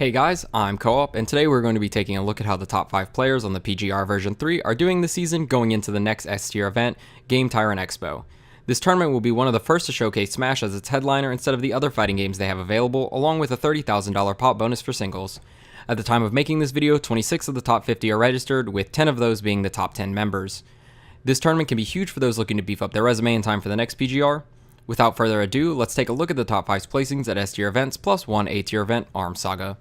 Hey guys, I'm Co-op, and today we're going to be taking a look at how the top 5 players on the PGR version 3 are doing this season going into the next S-tier event, Game-Tyrant Expo. This tournament will be one of the first to showcase Smash as its headliner instead of the other fighting games they have available, along with a $30,000 pop bonus for singles. At the time of making this video, 26 of the top 50 are registered, with 10 of those being the top 10 members. This tournament can be huge for those looking to beef up their resume in time for the next PGR. Without further ado, let's take a look at the top 5 placings at S-tier events plus one A-tier event, Arms Saga.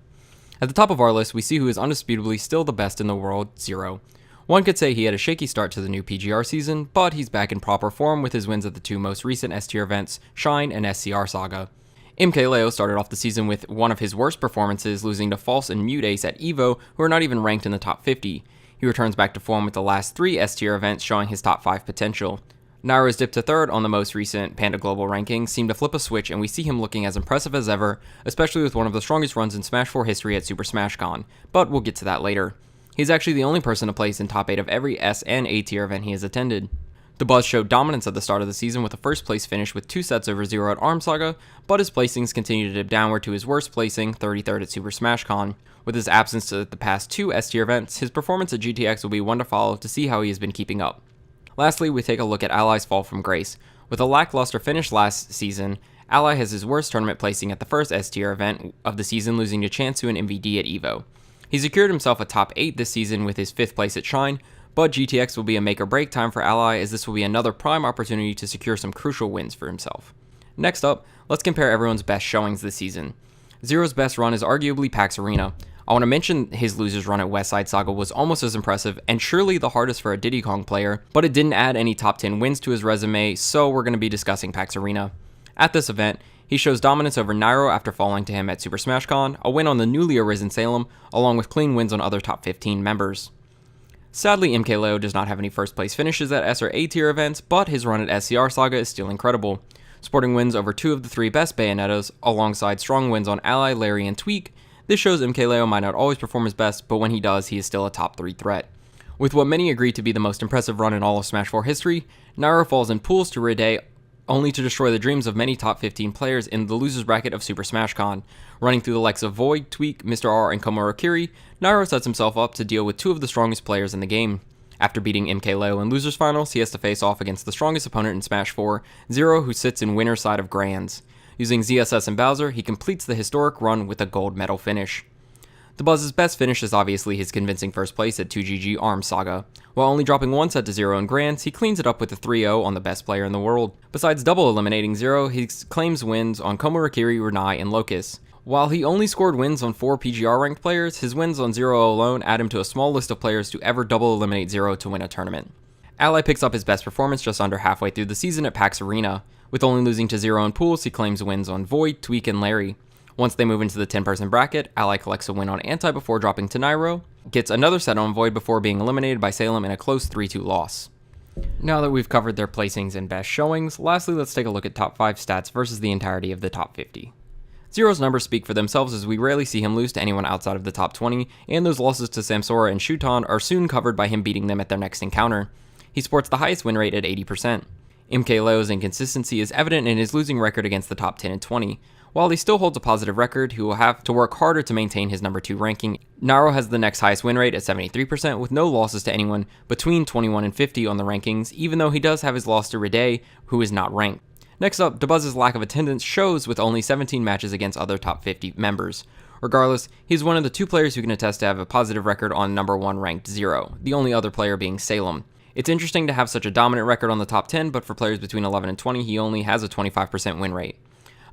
At the top of our list, we see who is undisputably still the best in the world, Zero. One could say he had a shaky start to the new PGR season, but he's back in proper form with his wins at the two most recent S-tier events, Shine and SCR Saga. MKLeo started off the season with one of his worst performances, losing to False and Mute Ace at EVO, who are not even ranked in the top 50. He returns back to form with the last 3 S-tier events showing his top 5 potential. Nairo's dip to 3rd on the most recent Panda Global ranking seemed to flip a switch, and we see him looking as impressive as ever, especially with one of the strongest runs in Smash 4 history at Super Smash Con, but we'll get to that later. He's actually the only person to place in top 8 of every S and A tier event he has attended. The Buzz showed dominance at the start of the season with a first place finish with 2 sets over 0 at Arms Saga, but his placings continued to dip downward to his worst placing, 33rd at Super Smash Con. With his absence to the past 2 S tier events, his performance at GTX will be one to follow to see how he has been keeping up. Lastly, we take a look at Ally's fall from grace. With a lackluster finish last season, Ally has his worst tournament placing at the first S-tier event of the season, losing to Chansu and MVD at EVO. He secured himself a top 8 this season with his 5th place at Shine, but GTX will be a make or break time for Ally, as this will be another prime opportunity to secure some crucial wins for himself. Next up, let's compare everyone's best showings this season. Zero's best run is arguably PAX Arena. I want to mention his loser's run at Westside Saga was almost as impressive and surely the hardest for a Diddy Kong player, but it didn't add any top 10 wins to his resume, so we're going to be discussing PAX Arena. At this event, he shows dominance over Nairo after falling to him at Super Smash Con, a win on the newly arisen Salem, along with clean wins on other top 15 members. Sadly, MKLeo does not have any first place finishes at S or A tier events, but his run at SCR Saga is still incredible. Sporting wins over 2 of the 3 best Bayonettas, alongside strong wins on Ally, Larry, and Tweak. This shows MKLeo might not always perform his best, but when he does, he is still a top 3 threat. With what many agree to be the most impressive run in all of Smash 4 history, Nairo falls in pools to Rede, only to destroy the dreams of many top 15 players in the losers bracket of Super Smash Con. Running through the likes of Void, Tweak, Mr. R, and Komuro Kiri, Nairo sets himself up to deal with 2 of the strongest players in the game. After beating MKLeo in losers finals, he has to face off against the strongest opponent in Smash 4, Zero, who sits in winner's side of Grands. Using ZSS and Bowser, he completes the historic run with a gold medal finish. The Buzz's best finish is obviously his convincing first place at 2GG Arms Saga. While only dropping 1 set to 0 in Grands, he cleans it up with a 3-0 on the best player in the world. Besides double eliminating Zero, he claims wins on Komuro-Kiri, Renai, and Locus. While he only scored wins on 4 PGR ranked players, his wins on Zero alone add him to a small list of players to ever double eliminate Zero to win a tournament. Ally picks up his best performance just under halfway through the season at PAX Arena. With only losing to Zero in pools, he claims wins on Void, Tweak, and Larry. Once they move into the 10-person bracket, Ally collects a win on Anti before dropping to Nairo, gets another set on Void before being eliminated by Salem in a close 3-2 loss. Now that we've covered their placings and best showings, lastly let's take a look at top 5 stats versus the entirety of the top 50. Zero's numbers speak for themselves, as we rarely see him lose to anyone outside of the top 20, and those losses to Samsora and Shuton are soon covered by him beating them at their next encounter. He sports the highest win rate at 80%. MKLeo's inconsistency is evident in his losing record against the top 10 and 20. While he still holds a positive record, he will have to work harder to maintain his number 2 ranking. Nairo has the next highest win rate at 73%, with no losses to anyone between 21 and 50 on the rankings, even though he does have his loss to Rede, who is not ranked. Next up, Dabuzz's lack of attendance shows with only 17 matches against other top 50 members. Regardless, he's one of the 2 players who can attest to have a positive record on number 1 ranked Zero, the only other player being Salem. It's interesting to have such a dominant record on the top 10, but for players between 11 and 20, he only has a 25% win rate.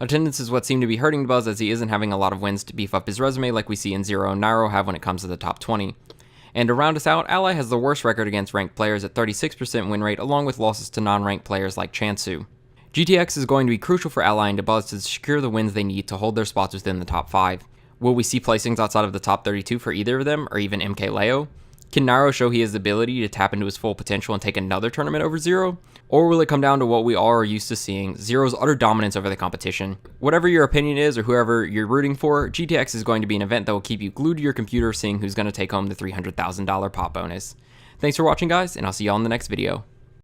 Attendance is what seemed to be hurting Buzz, as he isn't having a lot of wins to beef up his resume like we see in Zero and Nairo have when it comes to the top 20. And to round us out, Ally has the worst record against ranked players at 36% win rate, along with losses to non-ranked players like Chansu. GTX is going to be crucial for Ally and Buzz to secure the wins they need to hold their spots within the top 5. Will we see placings outside of the top 32 for either of them, or even MKLeo? Can Nairo show he has the ability to tap into his full potential and take another tournament over Zero? Or will it come down to what we all are used to seeing, Zero's utter dominance over the competition? Whatever your opinion is or whoever you're rooting for, GTX is going to be an event that will keep you glued to your computer seeing who's going to take home the $300,000 pop bonus. Thanks for watching guys, and I'll see y'all in the next video.